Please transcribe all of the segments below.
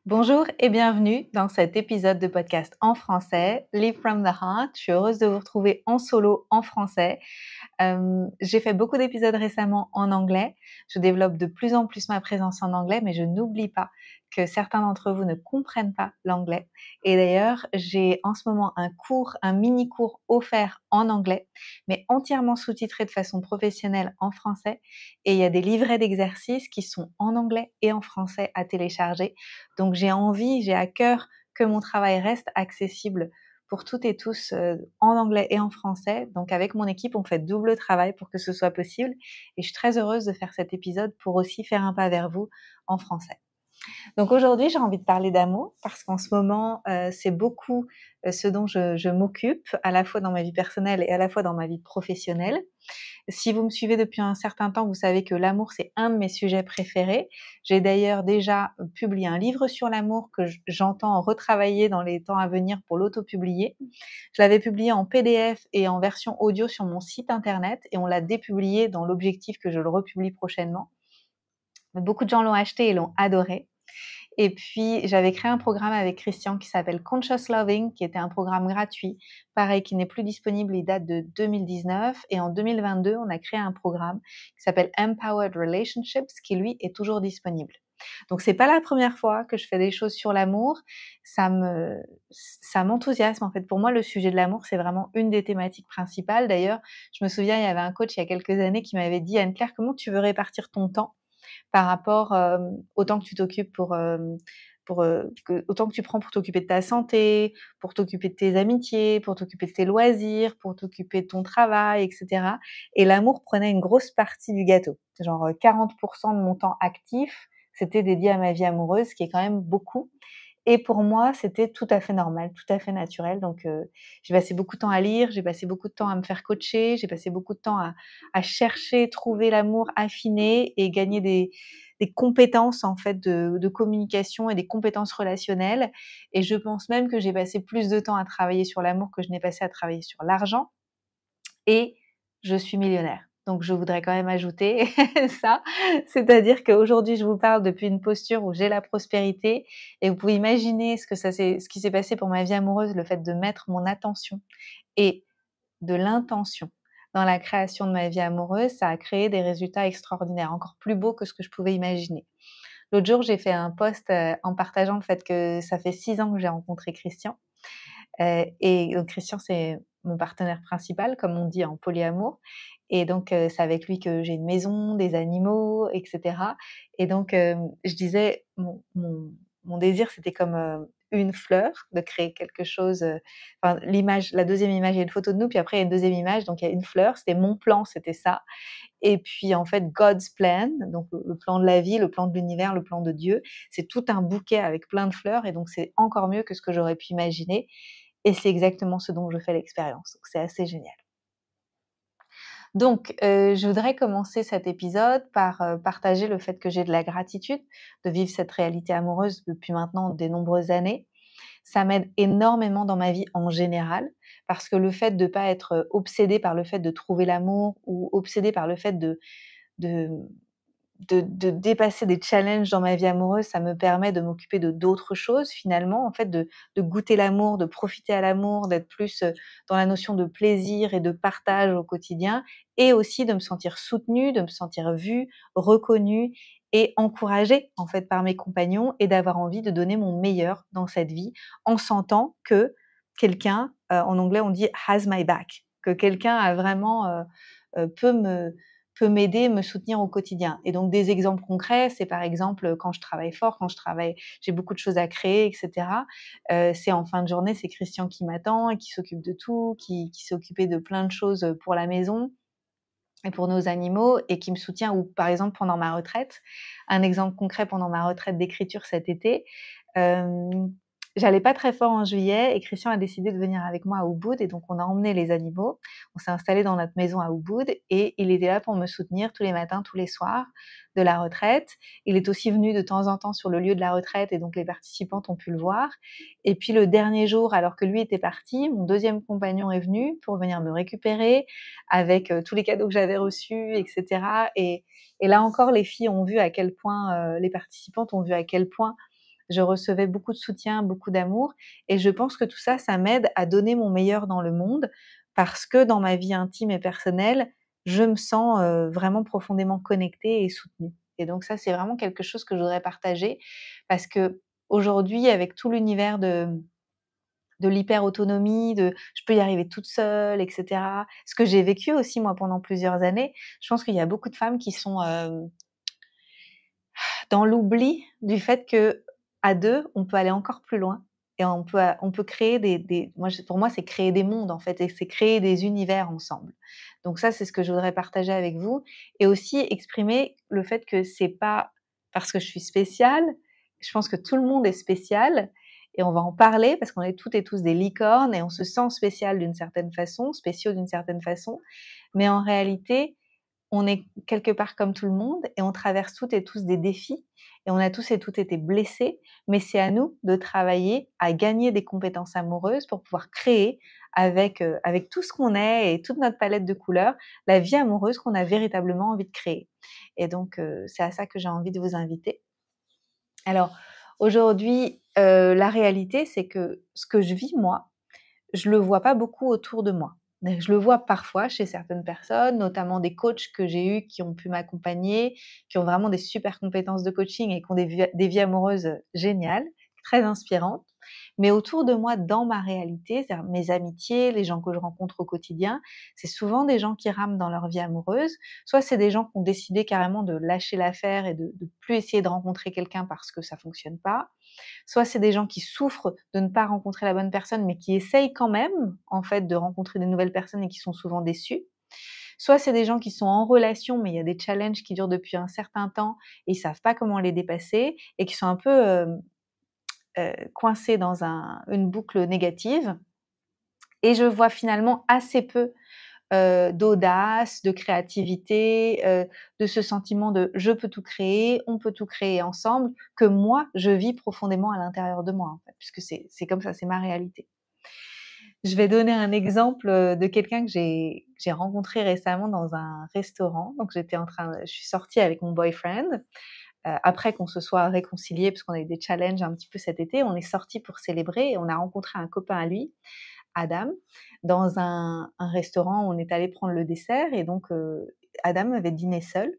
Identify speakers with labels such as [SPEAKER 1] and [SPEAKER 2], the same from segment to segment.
[SPEAKER 1] Bonjour et bienvenue dans cet épisode de podcast en français, Live from the Heart. Je suis heureuse de vous retrouver en solo en français. J'ai fait beaucoup d'épisodes récemment en anglais. Je développe de plus en plus ma présence en anglais, mais je n'oublie pas que certains d'entre vous ne comprennent pas l'anglais. Et d'ailleurs, j'ai en ce moment un mini cours offert en anglais, mais entièrement sous-titré de façon professionnelle en français. Et il y a des livrets d'exercices qui sont en anglais et en français à télécharger. Donc j'ai à cœur que mon travail reste accessible pour toutes et tous en anglais et en français. Donc avec mon équipe, on fait double travail pour que ce soit possible. Et je suis très heureuse de faire cet épisode pour aussi faire un pas vers vous en français. Donc aujourd'hui, j'ai envie de parler d'amour parce qu'en ce moment, c'est beaucoup ce dont je m'occupe, à la fois dans ma vie personnelle et à la fois dans ma vie professionnelle. Si vous me suivez depuis un certain temps, vous savez que l'amour, c'est un de mes sujets préférés. J'ai d'ailleurs déjà publié un livre sur l'amour que j'entends retravailler dans les temps à venir pour l'auto-publier. Je l'avais publié en PDF et en version audio sur mon site internet et on l'a dépublié dans l'objectif que je le republie prochainement. Beaucoup de gens l'ont acheté et l'ont adoré. Et puis, j'avais créé un programme avec Christian qui s'appelle Conscious Loving, qui était un programme gratuit, pareil, qui n'est plus disponible, il date de 2019. Et en 2022, on a créé un programme qui s'appelle Empowered Relationships, qui lui est toujours disponible. Donc, c'est pas la première fois que je fais des choses sur l'amour. Ça m'enthousiasme, en fait. Pour moi, le sujet de l'amour, c'est vraiment une des thématiques principales. D'ailleurs, je me souviens, il y avait un coach il y a quelques années qui m'avait dit, Anne-Claire, comment tu veux répartir ton temps par rapport au temps que tu t'occupes autant que tu prends pour t'occuper de ta santé, pour t'occuper de tes amitiés, pour t'occuper de tes loisirs, pour t'occuper de ton travail, etc. Et l'amour prenait une grosse partie du gâteau. Genre 40% de mon temps actif, c'était dédié à ma vie amoureuse, ce qui est quand même beaucoup. Et pour moi, c'était tout à fait normal, tout à fait naturel. Donc, j'ai passé beaucoup de temps à lire, j'ai passé beaucoup de temps à me faire coacher, j'ai passé beaucoup de temps à chercher, trouver l'amour, affiner et gagner des compétences en fait de communication et des compétences relationnelles. Et je pense même que j'ai passé plus de temps à travailler sur l'amour que je n'ai passé à travailler sur l'argent. Et je suis millionnaire. Donc je voudrais quand même ajouter ça, c'est-à-dire qu'aujourd'hui je vous parle depuis une posture où j'ai la prospérité et vous pouvez imaginer ce qui s'est passé pour ma vie amoureuse, le fait de mettre mon attention et de l'intention dans la création de ma vie amoureuse, ça a créé des résultats extraordinaires, encore plus beaux que ce que je pouvais imaginer. L'autre jour, j'ai fait un post en partageant le fait que ça fait 6 ans que j'ai rencontré Christian. Et donc Christian, c'est mon partenaire principal, comme on dit en polyamour. Et donc, c'est avec lui que j'ai une maison, des animaux, et cetera. Et donc, je disais, mon désir, c'était comme une fleur, de créer quelque chose. Enfin, la deuxième image, il y a une photo de nous, puis après, il y a une deuxième image, donc il y a une fleur. C'était mon plan, c'était ça. Et puis, en fait, God's plan, donc le plan de la vie, le plan de l'univers, le plan de Dieu, c'est tout un bouquet avec plein de fleurs. Et donc, c'est encore mieux que ce que j'aurais pu imaginer. Et c'est exactement ce dont je fais l'expérience. Donc, c'est assez génial. Donc, je voudrais commencer cet épisode par partager le fait que j'ai de la gratitude de vivre cette réalité amoureuse depuis maintenant de nombreuses années. Ça m'aide énormément dans ma vie en général, parce que le fait de ne pas être obsédée par le fait de trouver l'amour ou obsédée par le fait de de dépasser des challenges dans ma vie amoureuse, ça me permet de m'occuper de d'autres choses finalement, en fait, de goûter l'amour, de profiter à l'amour, d'être plus, dans la notion de plaisir et de partage au quotidien et aussi de me sentir soutenue, de me sentir vue, reconnue et encouragée, en fait, par mes compagnons et d'avoir envie de donner mon meilleur dans cette vie en sentant que quelqu'un, en anglais on dit «has my back», que quelqu'un a vraiment, peut me peut m'aider, me soutenir au quotidien. Et donc des exemples concrets, c'est par exemple quand je travaille fort, j'ai beaucoup de choses à créer, et cetera. C'est en fin de journée, c'est Christian qui m'attend et qui s'occupe de tout, qui s'est occupé de plein de choses pour la maison et pour nos animaux et qui me soutient. Ou par exemple pendant ma retraite, un exemple concret pendant ma retraite d'écriture cet été, j'allais pas très fort en juillet et Christian a décidé de venir avec moi à Ubud et donc on a emmené les animaux. On s'est installé dans notre maison à Ubud et il était là pour me soutenir tous les matins, tous les soirs de la retraite. Il est aussi venu de temps en temps sur le lieu de la retraite et donc les participantes ont pu le voir. Et puis le dernier jour, alors que lui était parti, mon deuxième compagnon est venu pour venir me récupérer avec tous les cadeaux que j'avais reçus, etc. Et là encore, les filles ont vu à quel point, les participantes ont vu à quel point je recevais beaucoup de soutien, beaucoup d'amour et je pense que tout ça, ça m'aide à donner mon meilleur dans le monde parce que dans ma vie intime et personnelle, je me sens, vraiment profondément connectée et soutenue et donc ça, c'est vraiment quelque chose que je voudrais partager parce qu'aujourd'hui, avec tout l'univers de l'hyper-autonomie, de je peux y arriver toute seule, et cetera. Ce que j'ai vécu aussi moi pendant plusieurs années, je pense qu'il y a beaucoup de femmes qui sont, dans l'oubli du fait qu'à 2, on peut aller encore plus loin et on peut créer des moi je pour moi, c'est créer des mondes en fait et c'est créer des univers ensemble. Donc ça, c'est ce que je voudrais partager avec vous et aussi exprimer le fait que c'est pas parce que je suis spéciale, je pense que tout le monde est spécial et on va en parler parce qu'on est toutes et tous des licornes et on se sent spécial d'une certaine façon, spéciaux d'une certaine façon, mais en réalité, on est quelque part comme tout le monde et on traverse toutes et tous des défis et on a tous et toutes été blessés, mais c'est à nous de travailler à gagner des compétences amoureuses pour pouvoir créer avec tout ce qu'on est et toute notre palette de couleurs, la vie amoureuse qu'on a véritablement envie de créer. Et donc, c'est à ça que j'ai envie de vous inviter. Alors, aujourd'hui, la réalité, c'est que ce que je vis moi, je le vois pas beaucoup autour de moi. Je le vois parfois chez certaines personnes, notamment des coachs que j'ai eus qui ont pu m'accompagner, qui ont vraiment des super compétences de coaching et qui ont des vies amoureuses géniales, très inspirantes. Mais autour de moi, dans ma réalité, c'est-à-dire mes amitiés, les gens que je rencontre au quotidien, c'est souvent des gens qui rament dans leur vie amoureuse. Soit c'est des gens qui ont décidé carrément de lâcher l'affaire et de plus essayer de rencontrer quelqu'un parce que ça fonctionne pas. Soit c'est des gens qui souffrent de ne pas rencontrer la bonne personne, mais qui essayent quand même, en fait, de rencontrer des nouvelles personnes et qui sont souvent déçus. Soit c'est des gens qui sont en relation, mais il y a des challenges qui durent depuis un certain temps et ils savent pas comment les dépasser et qui sont un peu coincés dans une boucle négative. Et je vois finalement assez peu d'audace, de créativité, de ce sentiment de je peux tout créer, on peut tout créer ensemble, que moi je vis profondément à l'intérieur de moi en fait, puisque c'est comme ça, c'est ma réalité. Je vais donner un exemple de quelqu'un que j'ai rencontré récemment dans un restaurant. Donc je suis sortie avec mon boyfriend après qu'on se soit réconciliés parce qu'on a eu des challenges un petit peu cet été. On est sortis pour célébrer et on a rencontré un copain à lui, Adam, dans un restaurant où on est allé prendre le dessert et donc Adam avait dîné seul.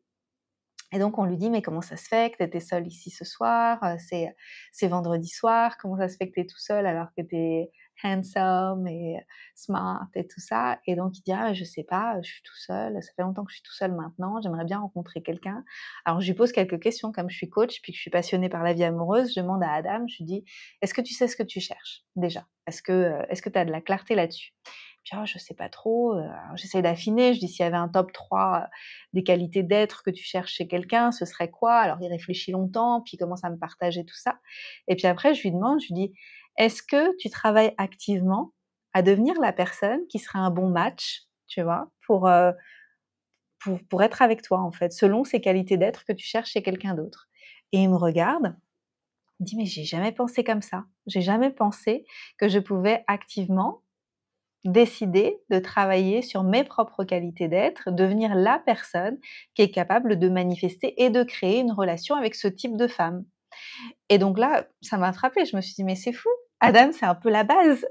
[SPEAKER 1] Et donc on lui dit mais comment ça se fait que tu étais seul ici ce soir, c'est vendredi soir, comment ça se fait que tu es tout seul alors que tu es handsome et smart et tout ça. Et donc il dit ah je sais pas, je suis tout seul, ça fait longtemps que je suis tout seul maintenant, j'aimerais bien rencontrer quelqu'un. Alors je lui pose quelques questions comme je suis coach puis que je suis passionnée par la vie amoureuse, je demande à Adam, je lui dis est-ce que tu sais ce que tu cherches déjà? Est-ce que tu as de la clarté là-dessus? Puis je sais pas trop, alors j'essaie d'affiner, je dis s'il y avait un top 3 des qualités d'être que tu cherches chez quelqu'un, ce serait quoi? Alors il réfléchit longtemps, puis il commence à me partager tout ça. Et puis après je lui demande, je lui dis: «Est-ce que tu travailles activement à devenir la personne qui sera un bon match?» tu vois? Pour être avec toi en fait, selon ces qualités d'être que tu cherches chez quelqu'un d'autre. Et il me regarde, il me dit: «Mais j'ai jamais pensé comme ça. J'ai jamais pensé que je pouvais activement décider de travailler sur mes propres qualités d'être, devenir la personne qui est capable de manifester et de créer une relation avec ce type de femme.» Et donc là, ça m'a frappée. Je me suis dit, mais c'est fou. Adam, c'est un peu la base.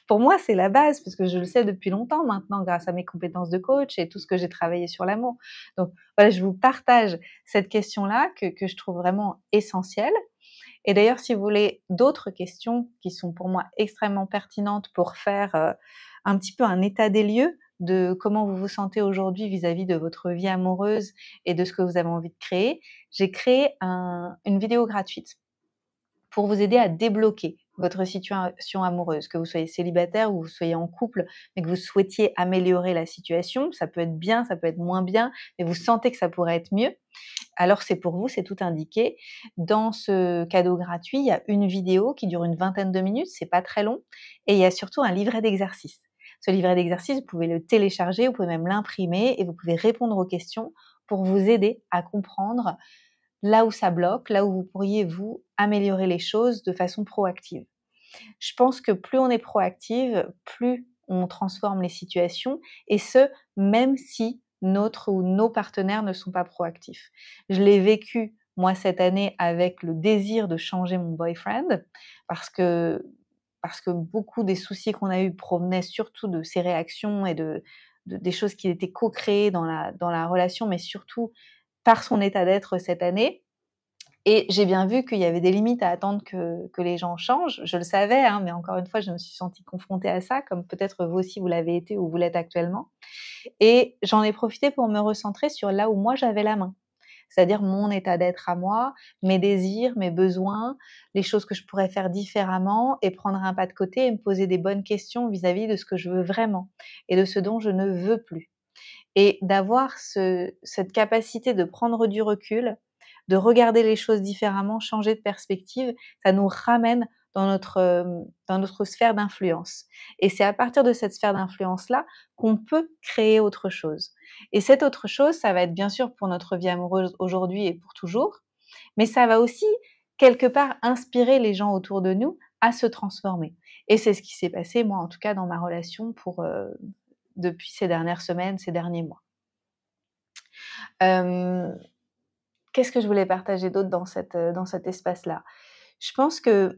[SPEAKER 1] Pour moi, c'est la base parce que je le sais depuis longtemps maintenant grâce à mes compétences de coach et tout ce que j'ai travaillé sur l'amour. Donc voilà, je vous partage cette question-là que je trouve vraiment essentielle. Et d'ailleurs, si vous voulez d'autres questions qui sont pour moi extrêmement pertinentes pour faire un petit peu un état des lieux de comment vous vous sentez aujourd'hui vis-à-vis de votre vie amoureuse et de ce que vous avez envie de créer, j'ai créé une vidéo gratuite pour vous aider à débloquer votre situation amoureuse, que vous soyez célibataire ou vous soyez en couple, mais que vous souhaitiez améliorer la situation. Ça peut être bien, ça peut être moins bien, mais vous sentez que ça pourrait être mieux. Alors c'est pour vous, c'est tout indiqué. Dans ce cadeau gratuit, il y a une vidéo qui dure une vingtaine de minutes, c'est pas très long, et il y a surtout un livret d'exercices. Ce livret d'exercices, vous pouvez le télécharger, vous pouvez même l'imprimer et vous pouvez répondre aux questions pour vous aider à comprendre là où ça bloque, là où vous pourriez vous améliorer les choses de façon proactive. Je pense que plus on est proactive, plus on transforme les situations et ce, même si notre ou nos partenaires ne sont pas proactifs. Je l'ai vécu moi, cette année, avec le désir de changer mon boyfriend, parce que parce que beaucoup des soucis qu'on a eus provenaient surtout de ses réactions et de des choses qui étaient co-créées dans la relation, mais surtout par son état d'être cette année. Et j'ai bien vu qu'il y avait des limites à attendre que les gens changent. Je le savais, hein, mais encore une fois, je me suis sentie confrontée à ça, comme peut-être vous aussi vous l'avez été ou vous l'êtes actuellement. Et j'en ai profité pour me recentrer sur là où moi j'avais la main. C'est-à-dire mon état d'être à moi, mes désirs, mes besoins, les choses que je pourrais faire différemment et prendre un pas de côté et me poser des bonnes questions vis-à-vis de ce que je veux vraiment et de ce dont je ne veux plus. Et d'avoir cette capacité de prendre du recul, de regarder les choses différemment, changer de perspective, ça nous ramène dans notre sphère d'influence. Et c'est à partir de cette sphère d'influence-là qu'on peut créer autre chose. Et cette autre chose, ça va être bien sûr pour notre vie amoureuse aujourd'hui et pour toujours, mais ça va aussi quelque part inspirer les gens autour de nous à se transformer. Et c'est ce qui s'est passé, moi en tout cas, dans ma relation depuis ces dernières semaines, ces derniers mois. Qu'est-ce que je voulais partager d'autre dans cet espace-là? Je pense qu'il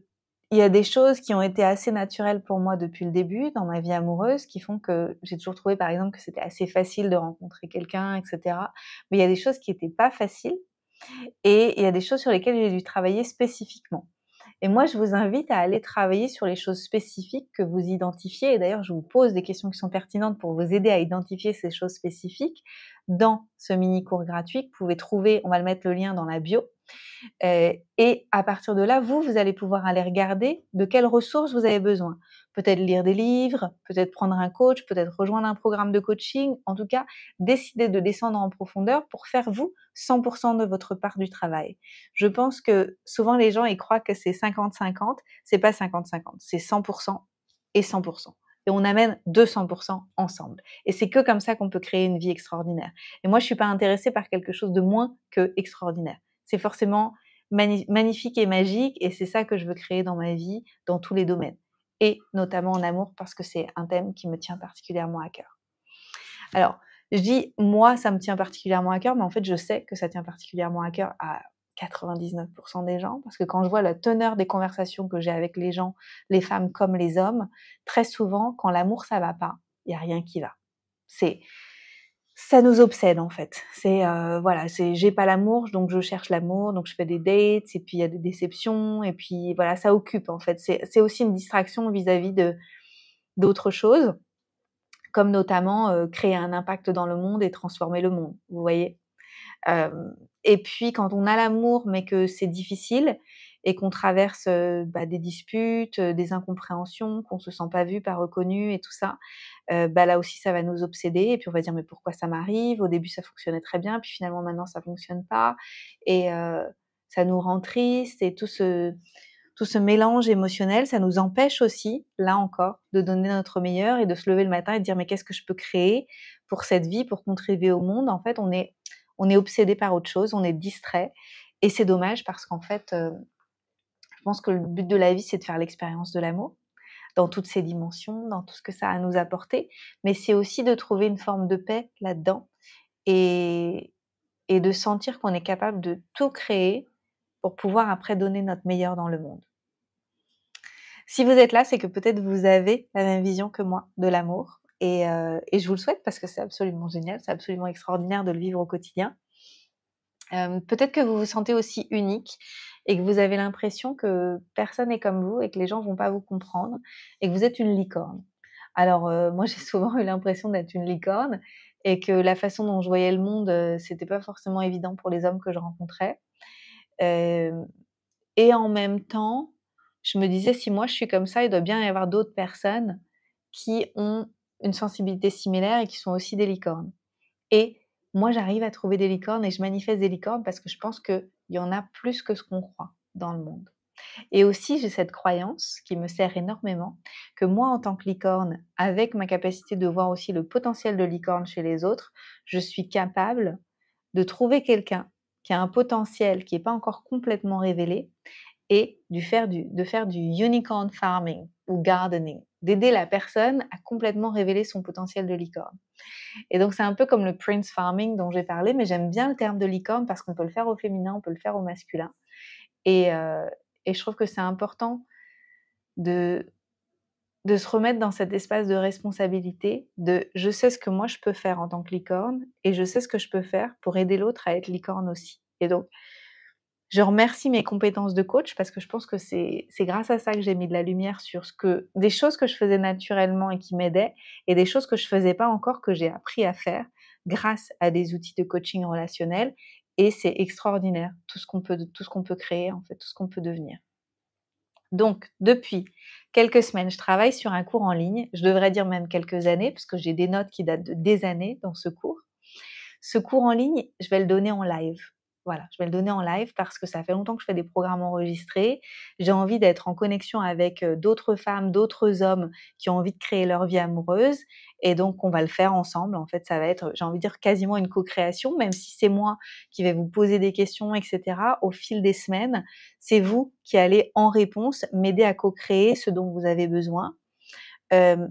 [SPEAKER 1] y a des choses qui ont été assez naturelles pour moi depuis le début dans ma vie amoureuse, qui font que j'ai toujours trouvé, par exemple, que c'était assez facile de rencontrer quelqu'un, et cetera. Mais il y a des choses qui étaient pas faciles et il y a des choses sur lesquelles j'ai dû travailler spécifiquement. Et moi, je vous invite à aller travailler sur les choses spécifiques que vous identifiez. Et d'ailleurs, je vous pose des questions qui sont pertinentes pour vous aider à identifier ces choses spécifiques dans ce mini cours gratuit que vous pouvez trouver. On va le mettre le lien dans la bio. Et à partir de là, vous allez pouvoir aller regarder de quelles ressources vous avez besoin. Peut-être lire des livres, peut-être prendre un coach, peut-être rejoindre un programme de coaching. En tout cas, décider de descendre en profondeur pour faire, vous, 100% de votre part du travail. Je pense que souvent, les gens, ils croient que c'est 50-50. C'est pas 50-50, c'est 100% et 100%. Et on amène 200% ensemble. Et c'est que comme ça qu'on peut créer une vie extraordinaire. Et moi, je suis pas intéressée par quelque chose de moins que extraordinaire. C'est forcément magnifique et magique et c'est ça que je veux créer dans ma vie, dans tous les domaines. Et notamment en amour parce que c'est un thème qui me tient particulièrement à cœur. Alors, je dis moi, ça me tient particulièrement à cœur, mais en fait, je sais que ça tient particulièrement à cœur à 99% des gens, parce que quand je vois la teneur des conversations que j'ai avec les gens, les femmes comme les hommes, très souvent, quand l'amour ça va pas, il y a rien qui va. Ça nous obsède en fait. Voilà, c'est j'ai pas l'amour, donc je cherche l'amour, donc je fais des dates et puis il y a des déceptions et puis voilà, ça occupe en fait. C'est aussi une distraction vis-à-vis de d'autres choses, comme notamment créer un impact dans le monde et transformer le monde. Vous voyez? Et puis quand on a l'amour, mais que c'est difficile et qu'on traverse, des disputes, des incompréhensions, qu'on se sent pas vu, pas reconnu et tout ça, là aussi ça va nous obséder et puis on va dire: «Mais pourquoi ça m'arrive? Au début ça fonctionnait très bien, puis finalement maintenant ça fonctionne pas» et ça nous rend triste et tout ce mélange émotionnel, ça nous empêche aussi, là encore, de donner notre meilleur et de se lever le matin et de dire: «Mais qu'est-ce que je peux créer pour cette vie, pour contribuer au monde?» En fait, on est obsédé par autre chose, on est distrait et c'est dommage parce qu'en fait, je pense que le but de la vie, c'est de faire l'expérience de l'amour dans toutes ses dimensions, dans tout ce que ça a à nous apporter, mais c'est aussi de trouver une forme de paix là-dedans et et de sentir qu'on est capable de tout créer pour pouvoir après donner notre meilleur dans le monde. Si vous êtes là, c'est que peut-être vous avez la même vision que moi de l'amour et je vous le souhaite parce que c'est absolument génial, c'est absolument extraordinaire de le vivre au quotidien. Peut-être que vous vous sentez aussi unique et que vous avez l'impression que personne n'est comme vous et que les gens vont pas vous comprendre et que vous êtes une licorne. Alors, moi j'ai souvent eu l'impression d'être une licorne et que la façon dont je voyais le monde, c'était pas forcément évident pour les hommes que je rencontrais. Hem Et en même temps, je me disais: «Si moi je suis comme ça, il doit bien y avoir d'autres personnes qui ont une sensibilité similaire et qui sont aussi des licornes». Et moi, j'arrive à trouver des licornes et je manifeste des licornes parce que je pense qu'il y en a plus que ce qu'on croit dans le monde. Et aussi, j'ai cette croyance qui me sert énormément, que moi, en tant que licorne, avec ma capacité de voir aussi le potentiel de licorne chez les autres, je suis capable de trouver quelqu'un qui a un potentiel qui n'est pas encore complètement révélé et de faire du unicorn farming ou gardening. d'aider la personne à complètement révéler son potentiel de licorne. Et donc c'est un peu comme le prince farming dont j'ai parlé, mais j'aime bien le terme de licorne parce qu'on peut le faire au féminin, on peut le faire au masculin. Et, euh, et je trouve que c'est important de, de se remettre dans cet espace de responsabilité, de je sais ce que moi je peux faire en tant que licorne et je sais ce que je peux faire pour aider l'autre à être licorne aussi. Et donc, je remercie mes compétences de coach parce que je pense que c'est grâce à ça que j'ai mis de la lumière sur des choses que je faisais naturellement et qui m'aidaient et des choses que je faisais pas encore que j'ai appris à faire grâce à des outils de coaching relationnel. Et c'est extraordinaire tout ce qu'on peut créer en fait, tout ce qu'on peut devenir. Donc, depuis quelques semaines, je travaille sur un cours en ligne. Je devrais dire même quelques années, parce que j'ai des notes qui datent de des années dans ce cours. Ce cours en ligne, je vais le donner en live. Voilà, je vais le donner en live parce que ça fait longtemps que je fais des programmes enregistrés. J'ai envie d'être en connexion avec d'autres femmes, d'autres hommes qui ont envie de créer leur vie amoureuse. Et donc, on va le faire ensemble. En fait, ça va être, j'ai envie de dire, quasiment une co-création, même si c'est moi qui vais vous poser des questions, etc. Au fil des semaines, c'est vous qui allez, en réponse, m'aider à co-créer ce dont vous avez besoin.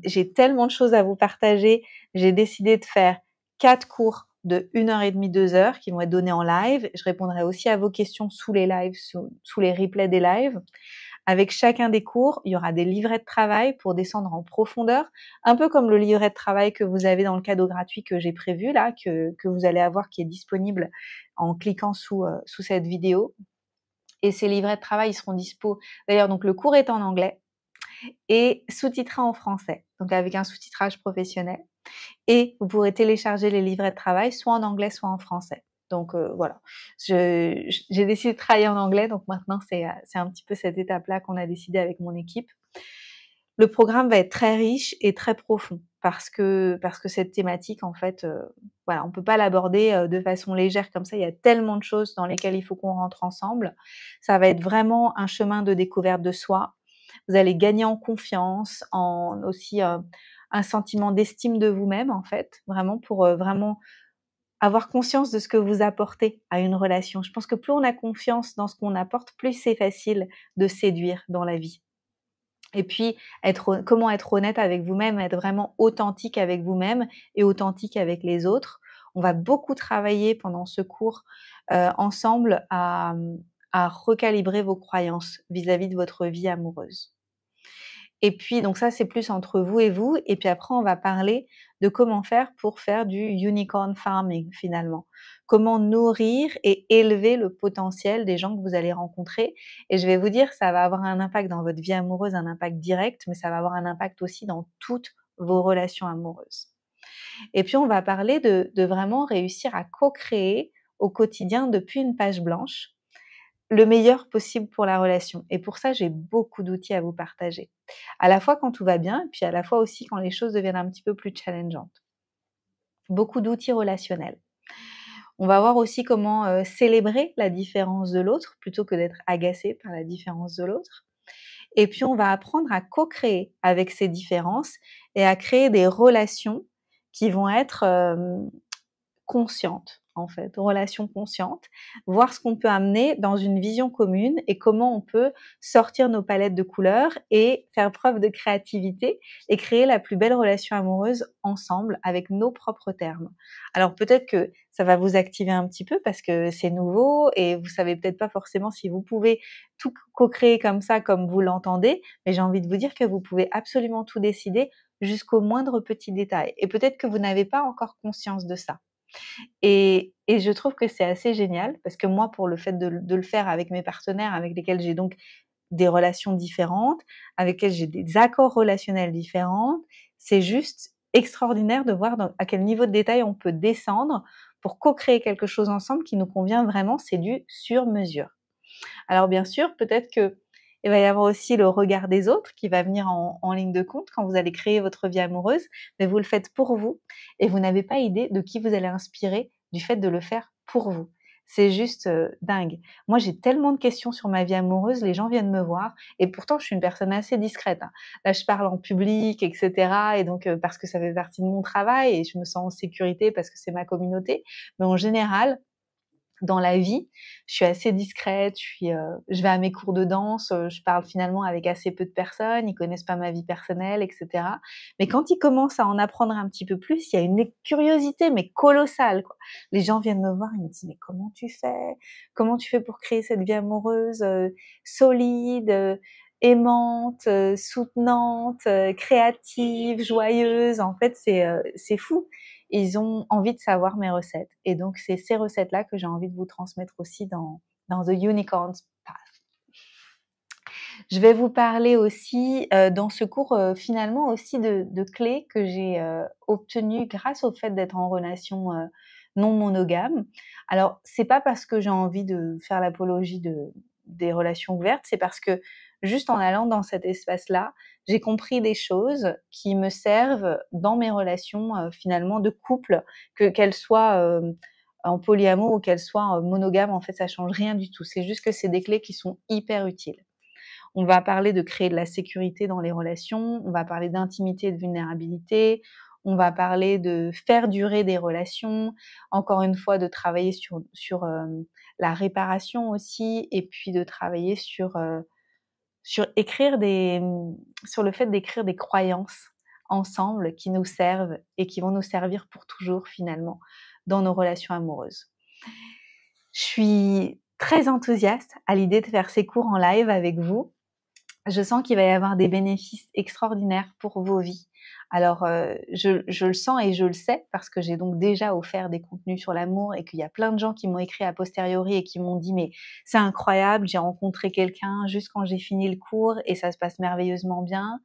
[SPEAKER 1] J'ai tellement de choses à vous partager. J'ai décidé de faire 4 cours de 1h30, 2 heures qui vont être donnés en live. Je répondrai aussi à vos questions sous les lives, sous les replays des lives. Avec chacun des cours, il y aura des livrets de travail pour descendre en profondeur, un peu comme le livret de travail que vous avez dans le cadeau gratuit que j'ai prévu là, que vous allez avoir, qui est disponible en cliquant sous cette vidéo. Et ces livrets de travail, ils seront dispo. D'ailleurs, donc le cours est en anglais et sous-titré en français, donc avec un sous-titrage professionnel. Et vous pourrez télécharger les livrets de travail soit en anglais, soit en français. Donc voilà, j'ai décidé de travailler en anglais, donc maintenant c'est un petit peu cette étape-là qu'on a décidé avec mon équipe. Le programme va être très riche et très profond parce que cette thématique, en fait, voilà, on peut pas l'aborder de façon légère comme ça. Il y a tellement de choses dans lesquelles il faut qu'on rentre ensemble. Ça va être vraiment un chemin de découverte de soi. Vous allez gagner en confiance, en aussi un sentiment d'estime de vous-même, en fait, vraiment pour vraiment avoir conscience de ce que vous apportez à une relation. Je pense que plus on a confiance dans ce qu'on apporte, plus c'est facile de séduire dans la vie. Et puis, comment être honnête avec vous-même, être vraiment authentique avec vous-même et authentique avec les autres. On va beaucoup travailler pendant ce cours ensemble à recalibrer vos croyances vis-à-vis de votre vie amoureuse. Et puis, donc ça, c'est plus entre vous et vous. Et puis après, on va parler de comment faire pour faire du unicorn farming, finalement. Comment nourrir et élever le potentiel des gens que vous allez rencontrer. Et je vais vous dire, ça va avoir un impact dans votre vie amoureuse, un impact direct, mais ça va avoir un impact aussi dans toutes vos relations amoureuses. Et puis, on va parler de vraiment réussir à co-créer au quotidien depuis une page blanche le meilleur possible pour la relation. Et pour ça, j'ai beaucoup d'outils à vous partager. À la fois quand tout va bien, et puis à la fois aussi quand les choses deviennent un petit peu plus challengeantes. Beaucoup d'outils relationnels. On va voir aussi comment célébrer la différence de l'autre plutôt que d'être agacé par la différence de l'autre. Et puis, on va apprendre à co-créer avec ces différences et à créer des relations qui vont être consciente, en fait, relation consciente, voir ce qu'on peut amener dans une vision commune et comment on peut sortir nos palettes de couleurs et faire preuve de créativité et créer la plus belle relation amoureuse ensemble avec nos propres termes. Alors peut-être que ça va vous activer un petit peu parce que c'est nouveau et vous savez peut-être pas forcément si vous pouvez tout co-créer comme ça, comme vous l'entendez, mais j'ai envie de vous dire que vous pouvez absolument tout décider jusqu'au moindre petit détail. Et peut-être que vous n'avez pas encore conscience de ça. Et je trouve que c'est assez génial parce que moi, pour le fait de le faire avec mes partenaires avec lesquels j'ai donc des relations différentes, avec lesquels j'ai des accords relationnels différents, c'est juste extraordinaire de voir à quel niveau de détail on peut descendre pour co-créer quelque chose ensemble qui nous convient vraiment. C'est du sur mesure. Alors bien sûr, peut-être que il va y avoir aussi le regard des autres qui va venir en ligne de compte quand vous allez créer votre vie amoureuse, mais vous le faites pour vous et vous n'avez pas idée de qui vous allez inspirer du fait de le faire pour vous. C'est juste dingue. Moi, j'ai tellement de questions sur ma vie amoureuse, les gens viennent me voir et pourtant, je suis une personne assez discrète, hein. Là, je parle en public, etc. Et donc, parce que ça fait partie de mon travail et je me sens en sécurité parce que c'est ma communauté. Mais en général, Dans la vie, je suis assez discrète, je vais à mes cours de danse, je parle finalement avec assez peu de personnes, ils connaissent pas ma vie personnelle et cetera. Mais quand ils commencent à en apprendre un petit peu plus, il y a une curiosité, mais colossale, quoi. Les gens viennent me voir, ils me disent: «Mais comment tu fais? Comment tu fais pour créer cette vie amoureuse, solide, aimante, soutenante, créative, joyeuse?» En fait, c'est fou. Ils ont envie de savoir mes recettes. Et donc, c'est ces recettes-là que j'ai envie de vous transmettre aussi dans The Unicorn's Path. Je vais vous parler aussi dans ce cours finalement aussi de clés que j'ai obtenues grâce au fait d'être en relation non monogame. Alors, c'est pas parce que j'ai envie de faire l'apologie des relations ouvertes, c'est parce que juste en allant dans cet espace-là, j'ai compris des choses qui me servent dans mes relations finalement de couple, qu'elles soient en polyamour ou qu'elles soient monogames. En fait, ça change rien du tout. C'est juste que c'est des clés qui sont hyper utiles. On va parler de créer de la sécurité dans les relations, on va parler d'intimité et de vulnérabilité, on va parler de faire durer des relations, encore une fois de travailler sur la réparation aussi, et puis de travailler sur sur le fait d'écrire des croyances ensemble qui nous servent et qui vont nous servir pour toujours finalement dans nos relations amoureuses. Je suis très enthousiaste à l'idée de faire ces cours en live avec vous. Je sens qu'il va y avoir des bénéfices extraordinaires pour vos vies. Alors, je le sens et je le sais parce que j'ai donc déjà offert des contenus sur l'amour et qu'il y a plein de gens qui m'ont écrit a posteriori et qui m'ont dit: «Mais c'est incroyable, j'ai rencontré quelqu'un juste quand j'ai fini le cours et ça se passe merveilleusement bien.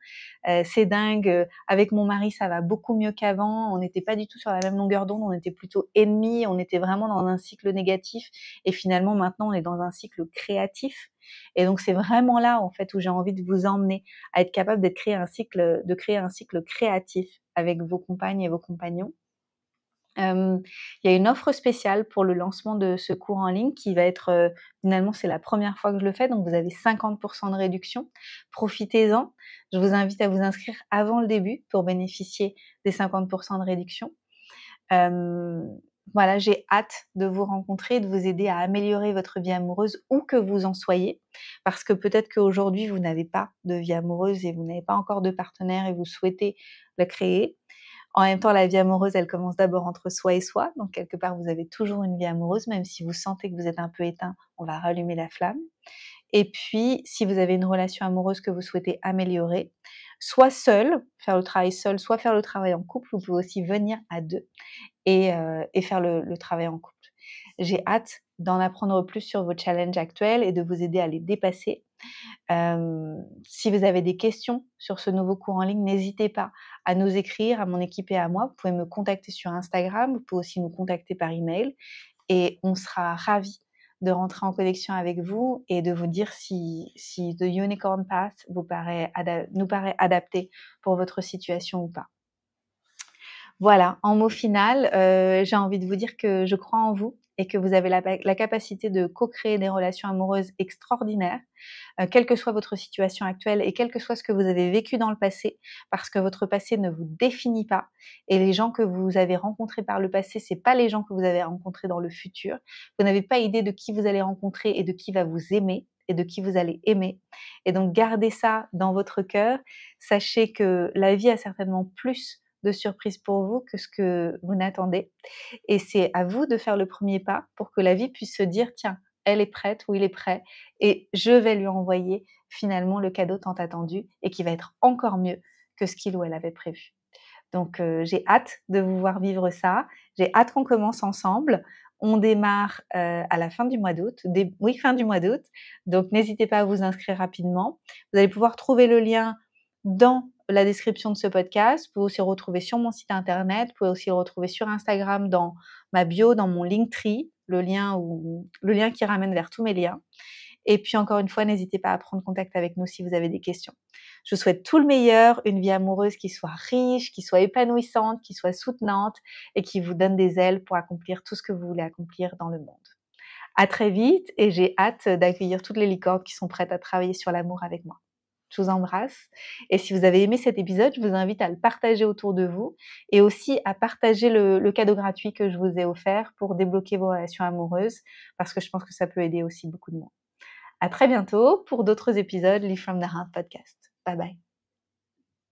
[SPEAKER 1] C'est dingue, avec mon mari, ça va beaucoup mieux qu'avant. On n'était pas du tout sur la même longueur d'onde, on était plutôt ennemis, on était vraiment dans un cycle négatif et finalement maintenant on est dans un cycle créatif». Et donc c'est vraiment là en fait où j'ai envie de vous emmener à être capable de créer un cycle créatif avec vos compagnes et vos compagnons. Il y a une offre spéciale pour le lancement de ce cours en ligne qui va être finalement c'est la première fois que je le fais, donc vous avez 50% de réduction. Profitez-en. Je vous invite à vous inscrire avant le début pour bénéficier des 50% de réduction. Voilà, j'ai hâte de vous rencontrer, de vous aider à améliorer votre vie amoureuse où que vous en soyez. Parce que peut-être qu'aujourd'hui, vous n'avez pas de vie amoureuse et vous n'avez pas encore de partenaire et vous souhaitez le créer. En même temps, la vie amoureuse, elle commence d'abord entre soi et soi. Donc, quelque part, vous avez toujours une vie amoureuse, même si vous sentez que vous êtes un peu éteint, on va rallumer la flamme. Et puis, si vous avez une relation amoureuse que vous souhaitez améliorer, soit seul, faire le travail seul, soit faire le travail en couple, vous pouvez aussi venir à deux et faire le travail en couple. J'ai hâte d'en apprendre plus sur vos challenges actuels et de vous aider à les dépasser. Si vous avez des questions sur ce nouveau cours en ligne, n'hésitez pas à nous écrire, à mon équipe et à moi. Vous pouvez me contacter sur Instagram, vous pouvez aussi nous contacter par email et on sera ravis de rentrer en connexion avec vous et de vous dire si The Unicorn Path nous paraît adapté pour votre situation ou pas. Voilà, en mot final, j'ai envie de vous dire que je crois en vous et que vous avez la capacité de co-créer des relations amoureuses extraordinaires, quelle que soit votre situation actuelle et quel que soit ce que vous avez vécu dans le passé, parce que votre passé ne vous définit pas et les gens que vous avez rencontrés par le passé, c'est pas les gens que vous avez rencontrés dans le futur. Vous n'avez pas idée de qui vous allez rencontrer et de qui va vous aimer et de qui vous allez aimer. Et donc gardez ça dans votre cœur. Sachez que la vie a certainement plus de surprises pour vous que ce que vous n'attendez. Et c'est à vous de faire le premier pas pour que la vie puisse se dire, tiens, elle est prête ou il est prêt et je vais lui envoyer finalement le cadeau tant attendu et qui va être encore mieux que ce qu'il ou elle avait prévu. Donc j'ai hâte de vous voir vivre ça. J'ai hâte qu'on commence ensemble. On démarre à la fin du mois d'août. Fin du mois d'août. Donc n'hésitez pas à vous inscrire rapidement. Vous allez pouvoir trouver le lien dans la description de ce podcast. Vous pouvez aussi le retrouver sur mon site internet. Vous pouvez aussi le retrouver sur Instagram dans ma bio, dans mon Linktree, le lien qui ramène vers tous mes liens. Et puis encore une fois, n'hésitez pas à prendre contact avec nous si vous avez des questions. Je vous souhaite tout le meilleur, une vie amoureuse qui soit riche, qui soit épanouissante, qui soit soutenante et qui vous donne des ailes pour accomplir tout ce que vous voulez accomplir dans le monde. À très vite et j'ai hâte d'accueillir toutes les licornes qui sont prêtes à travailler sur l'amour avec moi. Je vous embrasse et si vous avez aimé cet épisode, je vous invite à le partager autour de vous et aussi à partager le cadeau gratuit que je vous ai offert pour débloquer vos relations amoureuses parce que je pense que ça peut aider aussi beaucoup de monde. À très bientôt pour d'autres épisodes Live from the Heart podcast. Bye bye.